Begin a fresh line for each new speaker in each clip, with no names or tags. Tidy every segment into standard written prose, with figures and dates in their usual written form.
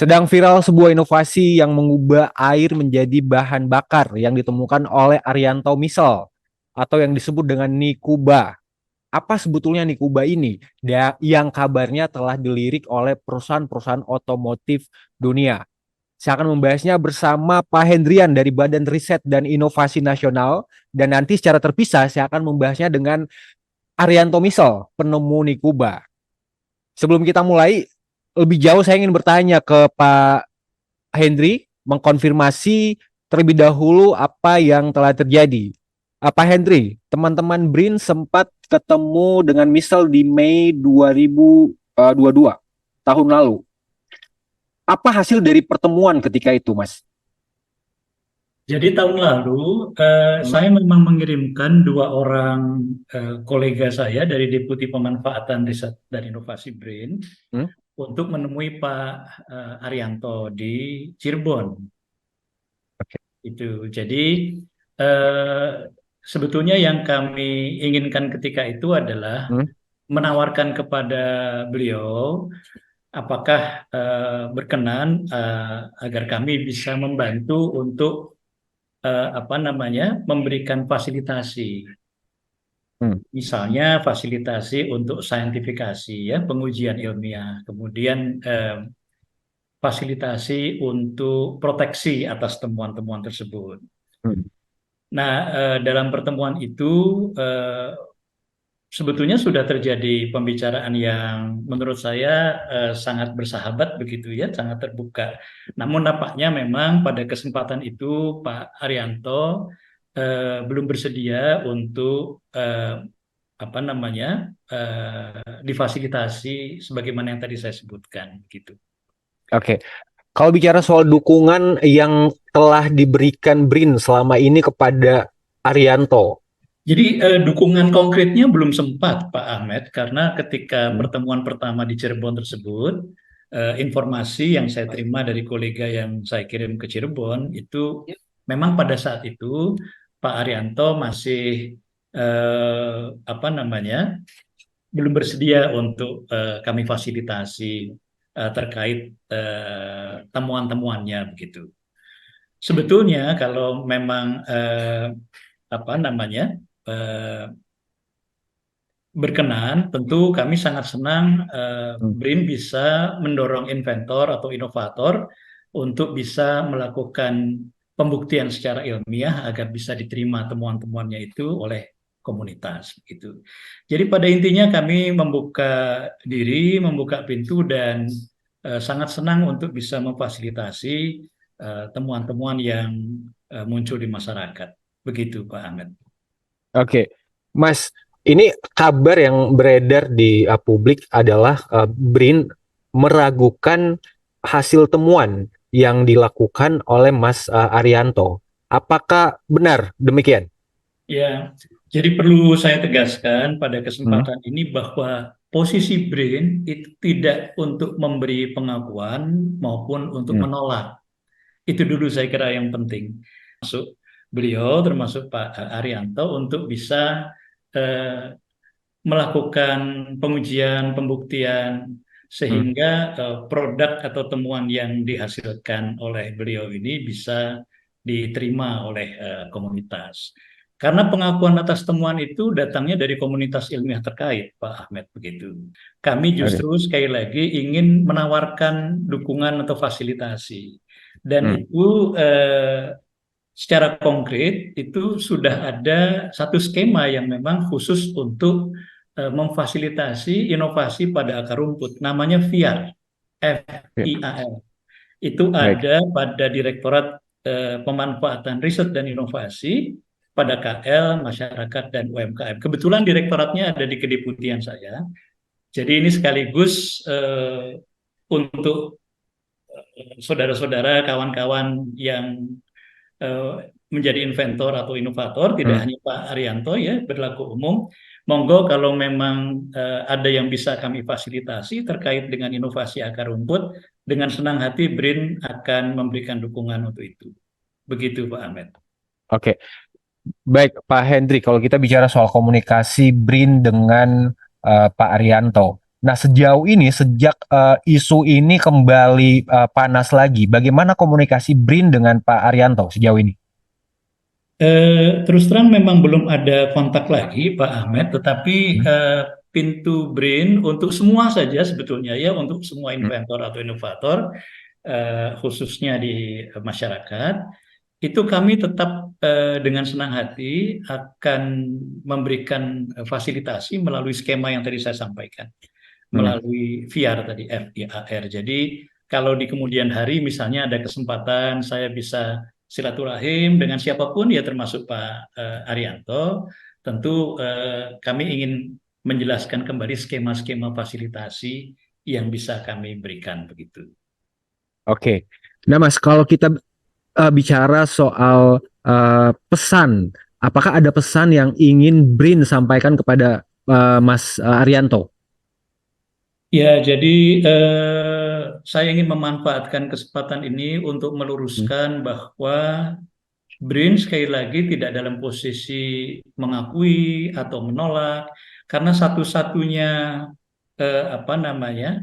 Sedang viral sebuah inovasi yang mengubah air menjadi bahan bakar yang ditemukan oleh Arianto Misal atau yang disebut dengan Nikuba. Apa sebetulnya Nikuba ini? Yang kabarnya telah dilirik oleh perusahaan-perusahaan otomotif dunia. Saya akan membahasnya bersama Pak Hendrian dari Badan Riset dan Inovasi Nasional, dan nanti secara terpisah saya akan membahasnya dengan Arianto Misal, penemu Nikuba. Sebelum kita mulai, lebih jauh saya ingin bertanya ke Pak Hendri, mengkonfirmasi terlebih dahulu apa yang telah terjadi. Pak Hendri, teman-teman BRIN sempat ketemu dengan Misal di Mei 2022, tahun lalu. Apa hasil dari pertemuan ketika itu, Mas?
Jadi tahun lalu
Hmm?
saya memang mengirimkan dua orang kolega saya dari Deputi Pemanfaatan Riset dan Inovasi BRIN
Hmm?
untuk menemui Pak Arianto di Cirebon.
Oke.
Itu. Jadi eh, sebetulnya yang kami inginkan ketika itu adalah
Hmm?
menawarkan kepada beliau apakah berkenan agar kami bisa membantu untuk apa namanya memberikan fasilitasi,
Hmm?
misalnya fasilitasi untuk saintifikasi ya pengujian ilmiah, kemudian fasilitasi untuk proteksi atas temuan-temuan tersebut.
Hmm?
Nah, dalam pertemuan itu eh, sebetulnya sudah terjadi pembicaraan yang menurut saya sangat bersahabat begitu ya, sangat terbuka. Namun nampaknya memang pada kesempatan itu Pak Arianto belum bersedia untuk apa namanya difasilitasi sebagaimana yang tadi saya sebutkan gitu.
Oke. Kalau bicara soal dukungan yang telah diberikan BRIN selama ini kepada Arianto.
Jadi dukungan konkretnya belum sempat Pak Ahmed karena ketika
Hmm?
pertemuan pertama di Cirebon tersebut informasi yang saya terima dari kolega yang saya kirim ke Cirebon itu memang pada saat itu Pak Arianto masih apa namanya belum bersedia untuk kami fasilitasi terkait temuan-temuannya begitu. Sebetulnya kalau memang apa namanya eh, berkenan, tentu kami sangat senang
Hmm?
BRIN bisa mendorong inventor atau inovator untuk bisa melakukan pembuktian secara ilmiah agar bisa diterima temuan-temuannya itu oleh komunitas gitu. Jadi pada intinya kami membuka diri, membuka pintu dan sangat senang untuk bisa memfasilitasi temuan-temuan yang muncul di masyarakat. Begitu Pak Ahmed.
Oke, Mas, ini kabar yang beredar di publik adalah BRIN meragukan hasil temuan yang dilakukan oleh Mas Arianto. Apakah benar demikian?
Ya, jadi perlu saya tegaskan pada
Hmm?
kesempatan ini bahwa posisi BRIN itu tidak untuk memberi pengakuan maupun untuk
Hmm?
menolak. Itu dulu saya kira yang penting. Masuk beliau termasuk Pak Arianto untuk bisa eh, melakukan pengujian, pembuktian
Hmm?
sehingga produk atau temuan yang dihasilkan oleh beliau ini bisa diterima oleh komunitas. Karena pengakuan atas temuan itu datangnya dari komunitas ilmiah terkait, Pak Ahmed, begitu. Kami
Oke.
justru sekali lagi ingin menawarkan dukungan atau fasilitasi. Dan
Hmm?
itu secara konkret itu sudah ada satu skema yang memang khusus untuk memfasilitasi inovasi pada akar rumput, namanya FIAR,
Ya,
FIAR. Itu
baik.
ada pada Direktorat Pemanfaatan Riset dan Inovasi pada KL, Masyarakat, dan UMKM. Kebetulan direktoratnya ada di kedeputian saya. Jadi ini sekaligus untuk saudara-saudara, kawan-kawan yang menjadi inventor atau inovator, tidak
Hmm?
hanya Pak Arianto ya, berlaku umum. Monggo kalau memang ada yang bisa kami fasilitasi terkait dengan inovasi akar rumput, dengan senang hati BRIN akan memberikan dukungan untuk itu. Begitu Pak Ahmed.
Oke, baik Pak Hendri. Kalau kita bicara soal komunikasi BRIN dengan Pak Arianto, Nah, sejauh ini sejak isu ini kembali panas lagi, bagaimana komunikasi BRIN dengan Pak Arianto sejauh ini?
Terus terang memang belum ada kontak lagi Pak Ahmed, tetapi
Hmm,
pintu BRIN untuk semua saja sebetulnya ya, untuk semua
hmm.
inventor atau inovator, khususnya di masyarakat, itu kami tetap dengan senang hati akan memberikan fasilitasi melalui skema yang tadi saya sampaikan,
Hmm.
melalui FIAR tadi, FIAR. Jadi kalau di kemudian hari misalnya ada kesempatan saya bisa silaturahim dengan siapapun ya termasuk Pak Arianto, tentu kami ingin menjelaskan kembali skema-skema fasilitasi yang bisa kami berikan begitu.
Oke. Nah, Mas, kalau kita bicara soal pesan, apakah ada pesan yang ingin BRIN sampaikan kepada Mas Arianto?
Ya, jadi saya ingin memanfaatkan kesempatan ini untuk
Hmm.
meluruskan bahwa BRIN sekali lagi tidak dalam posisi mengakui atau menolak, karena satu-satunya apa namanya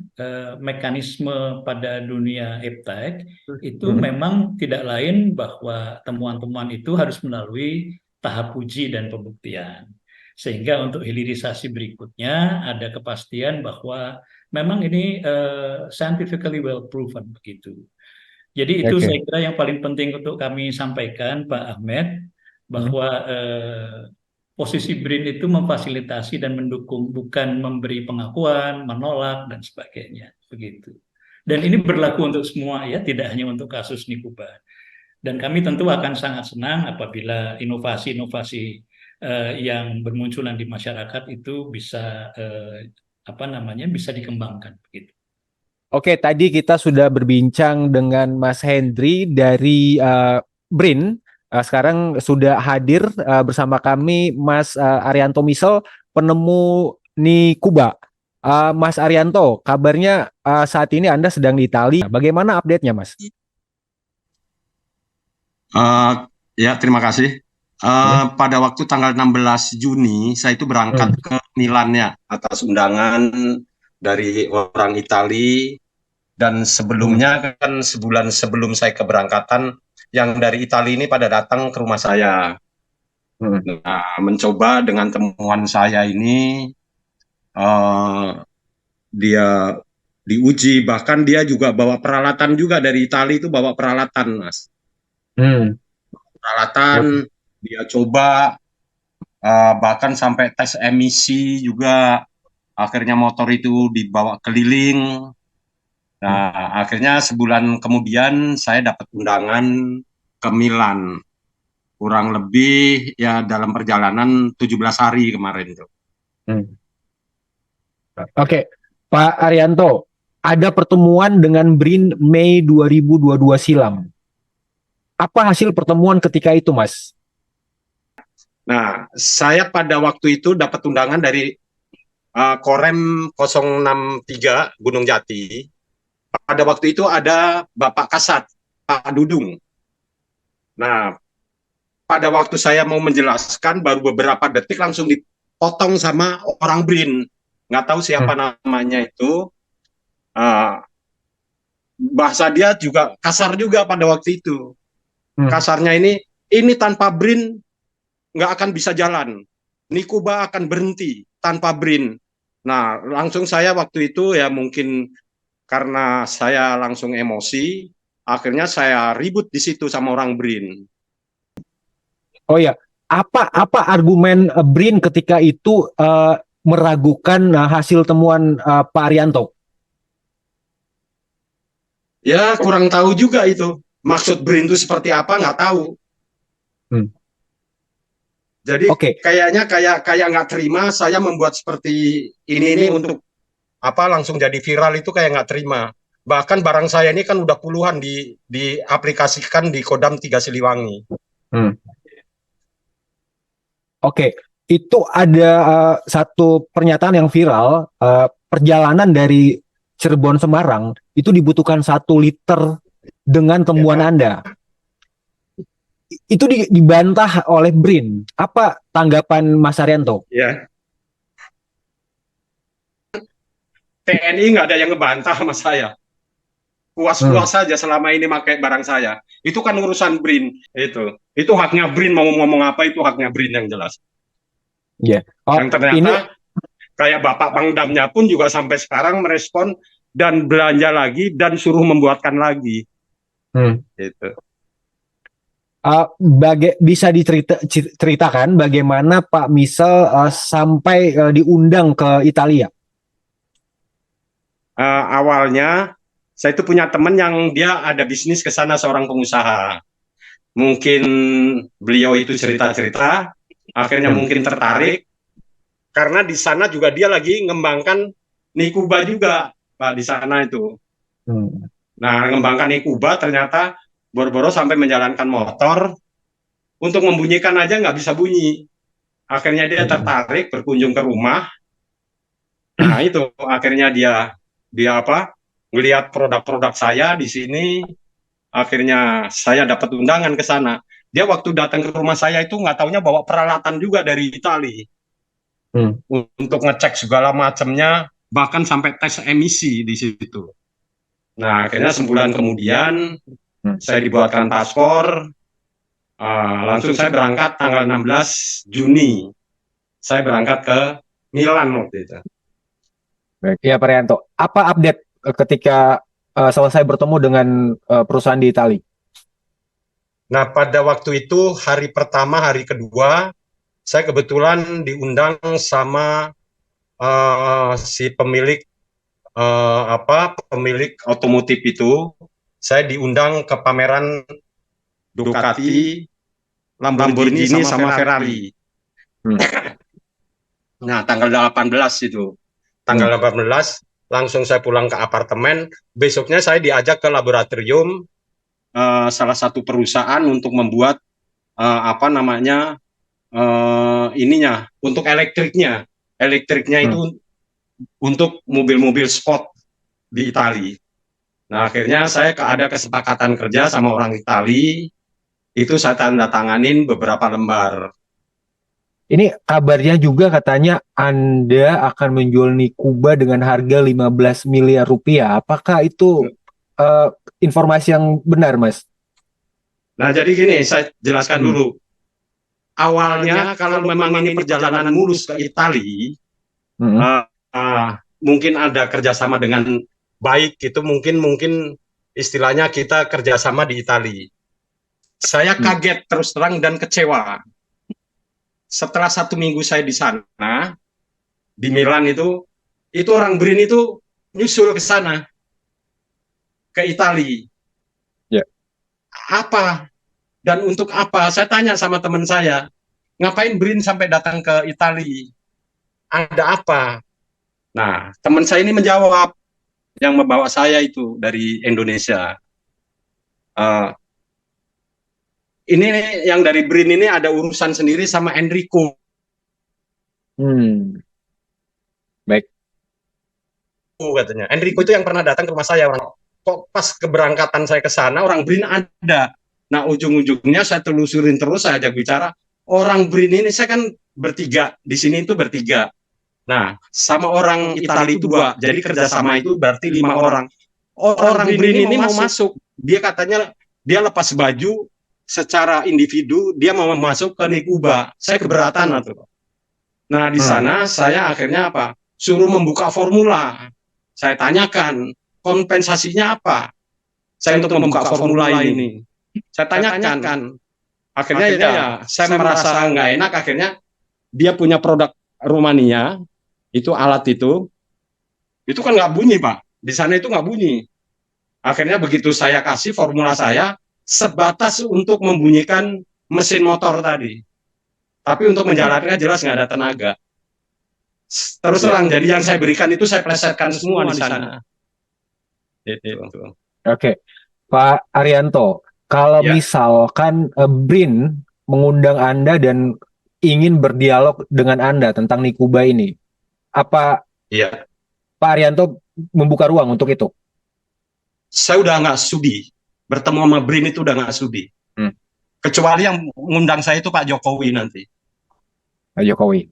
mekanisme pada dunia iptek itu
Hmm.
memang tidak lain bahwa temuan-temuan itu harus melalui tahap uji dan pembuktian. Sehingga untuk hilirisasi berikutnya ada kepastian bahwa memang ini scientifically well proven begitu. Jadi itu saya
Oke.
kira yang paling penting untuk kami sampaikan, Pak Ahmed,
Hmm.
bahwa posisi BRIN itu memfasilitasi dan mendukung, bukan memberi pengakuan, menolak, dan sebagainya. Begitu. Dan ini berlaku untuk semua ya, tidak hanya untuk kasus Nikuba. Dan kami tentu akan sangat senang apabila inovasi-inovasi yang bermunculan di masyarakat itu bisa apa namanya bisa dikembangkan begitu.
Oke, tadi kita sudah berbincang dengan Mas Hendri dari BRIN. Sekarang sudah hadir bersama kami Mas Arianto Misel, penemu Nikuba. Mas Arianto, kabarnya saat ini Anda sedang di Italia. Bagaimana update-nya, Mas?
Eh, ya, terima kasih.
Hmm.
Pada waktu tanggal 16 Juni, saya itu berangkat
Hmm.
ke Milan ya, atas undangan dari orang Itali. Dan
Hmm.
sebelumnya kan sebulan sebelum saya keberangkatan, yang dari Itali ini pada datang ke rumah saya.
Hmm.
Nah, mencoba dengan temuan saya ini, eh, dia diuji, bahkan dia juga bawa peralatan juga dari Itali itu bawa peralatan, Mas.
Hmm.
Peralatan dia coba, bahkan sampai tes emisi juga, akhirnya motor itu dibawa keliling. Nah, akhirnya sebulan kemudian saya dapat undangan ke Milan, kurang lebih ya dalam perjalanan 17 hari kemarin itu.
Hmm. Oke, Pak Arianto, ada pertemuan dengan BRIN Mei 2022 silam. Apa hasil pertemuan ketika itu, Mas?
Nah, saya pada waktu itu dapat undangan dari Korem 063 Gunung Jati. Pada waktu itu ada Bapak Kasat, Pak Dudung. Nah, pada waktu saya mau menjelaskan, baru beberapa detik langsung dipotong sama orang BRIN. Nggak tahu siapa
Hmm.
namanya itu. Uh, Bahasa dia juga kasar juga pada waktu itu.
Hmm.
Kasarnya ini tanpa BRIN nggak akan bisa jalan. Nikuba akan berhenti tanpa BRIN. Nah, langsung saya waktu itu ya mungkin karena saya langsung emosi, akhirnya saya ribut di situ sama orang BRIN.
Oh ya, apa argumen BRIN ketika itu meragukan hasil temuan Pak Arianto?
Ya, kurang tahu juga itu. Maksud BRIN itu seperti apa, nggak tahu.
Hmm.
Jadi
Oke.
kayaknya kayak nggak terima saya membuat seperti ini untuk apa langsung jadi viral itu kayak nggak terima. Bahkan barang saya ini kan udah puluhan diaplikasikan di Kodam 3 Siliwangi.
Hmm. Oke, itu ada satu pernyataan yang viral, perjalanan dari Cirebon Semarang itu dibutuhkan 1 liter dengan temuan
Ya,
Anda. Itu dibantah oleh BRIN. Apa tanggapan Mas Arianto?
ya. TNI nggak ada yang ngebantah sama saya. Puas-puas saja selama ini pakai barang saya. Itu kan urusan BRIN itu haknya BRIN, mau ngomong apa itu haknya BRIN yang jelas.
Ya. Oh,
Yang ternyata
ini
kayak Bapak Pangdamnya pun juga sampai sekarang merespon dan belanja lagi dan suruh membuatkan lagi. Gitu.
bisa diceritakan bagaimana Pak Misal sampai diundang ke Italia?
Awalnya saya itu punya teman yang dia ada bisnis ke sana, seorang pengusaha. Mungkin beliau itu cerita-cerita, akhirnya mungkin tertarik karena di sana juga dia lagi ngembangkan Nikuba juga, Pak, di sana itu. Nah, ngembangkan Nikuba ternyata boro-boro sampai menjalankan motor untuk membunyikan aja nggak bisa bunyi. Akhirnya dia tertarik berkunjung ke rumah. Nah, itu akhirnya dia ngelihat produk-produk saya di sini. Akhirnya saya dapat undangan ke sana. Dia waktu datang ke rumah saya itu nggak taunya bawa peralatan juga dari Itali untuk ngecek segala macamnya, bahkan sampai tes emisi di situ. Nah, akhirnya sebulan kemudian saya dibuatkan paspor. Langsung saya berangkat tanggal 16 Juni. Saya berangkat ke Milan waktu itu.
Baik. Ya, Pak Rianto, apa update ketika selesai bertemu dengan perusahaan di Italia?
Nah, pada waktu itu hari pertama, hari kedua, saya kebetulan diundang sama si pemilik pemilik otomotif itu. Saya diundang ke pameran Ducati, Lamborghini sama Ferrari. Nah, tanggal 18 itu. Tanggal 18 langsung saya pulang ke apartemen. Besoknya saya diajak ke laboratorium salah satu perusahaan untuk membuat untuk elektriknya. Elektriknya itu untuk mobil-mobil sport di Italia. Nah, akhirnya saya ada kesepakatan kerja sama orang Italia. Itu saya tanda tanganin beberapa lembar.
Ini kabarnya juga katanya Anda akan menjual Nikuba dengan harga 15 miliar rupiah. Apakah itu informasi yang benar, Mas?
Nah, jadi gini, saya jelaskan dulu. Awalnya kalau memang ini perjalanan mulus ke Italia, mungkin ada kerjasama dengan baik, itu mungkin istilahnya kita kerjasama di Italia. Saya kaget terus terang dan kecewa. Setelah 1 minggu saya di sana, di Milan itu orang BRIN itu nyusul ke sana, ke Italia. Apa? Dan untuk apa? Saya tanya sama teman saya, ngapain BRIN sampai datang ke Italia? Ada apa? Nah, teman saya ini menjawab, yang membawa saya itu dari Indonesia. Ini yang dari BRIN ini ada urusan sendiri sama Enrico.
Baik.
Katanya. Enrico itu yang pernah datang ke rumah saya. Kok pas keberangkatan saya ke sana, orang BRIN ada. Nah, ujung-ujungnya saya telusurin terus, saya ajak bicara. Orang BRIN ini, saya kan bertiga. Di sini itu bertiga. Nah, sama orang Italia itu 2. Jadi kerjasama itu berarti 5 orang. Orang BRIN ini mau masuk. Dia katanya, dia lepas baju, secara individu dia mau masuk ke Nikuba. Saya keberatan atau. Nah, di sana saya akhirnya suruh membuka formula. Saya tanyakan kompensasinya apa. Saya untuk membuka formula ini. Saya tanyakan. Akhirnya ya saya merasa nggak enak. Akhirnya dia punya produk Rumania, itu alat itu kan nggak bunyi, Pak. Di sana itu nggak bunyi. Akhirnya begitu saya kasih formula saya, sebatas untuk membunyikan mesin motor tadi. Tapi untuk menjalankannya jelas nggak ada tenaga. Terus terang, jadi yang saya berikan itu saya plesetkan semua di sana.
Oke. Pak Arianto, kalau misalkan BRIN mengundang Anda dan ingin berdialog dengan Anda tentang Nikuba ini, apa Pak Arianto membuka ruang untuk itu?
Saya udah nggak sudi. Bertemu sama BRIN itu udah nggak sudi. Kecuali yang mengundang saya itu Pak Jokowi nanti.
Pak Jokowi.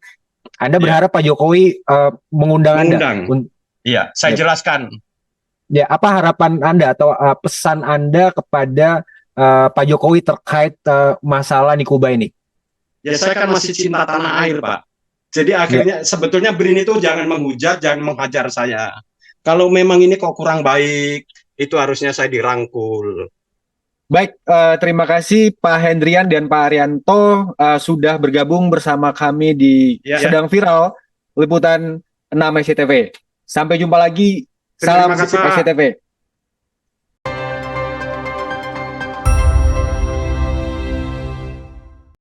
Anda berharap Pak Jokowi mengundang Anda?
Iya, saya
Ya.
jelaskan.
Ya, apa harapan Anda atau pesan Anda kepada Pak Jokowi terkait masalah Nikuba ini?
Ya saya kan masih cinta tanah air, Pak. Jadi akhirnya sebetulnya BRIN itu jangan menghujat, jangan menghajar saya. Kalau memang ini kok kurang baik, itu harusnya saya dirangkul.
Baik, terima kasih Pak Hendrian dan Pak Arianto sudah bergabung bersama kami di
Ya.
Sedang Viral Liputan 6 SCTV. Sampai jumpa lagi. Salam
Terima kasih, Pak.
SCTV.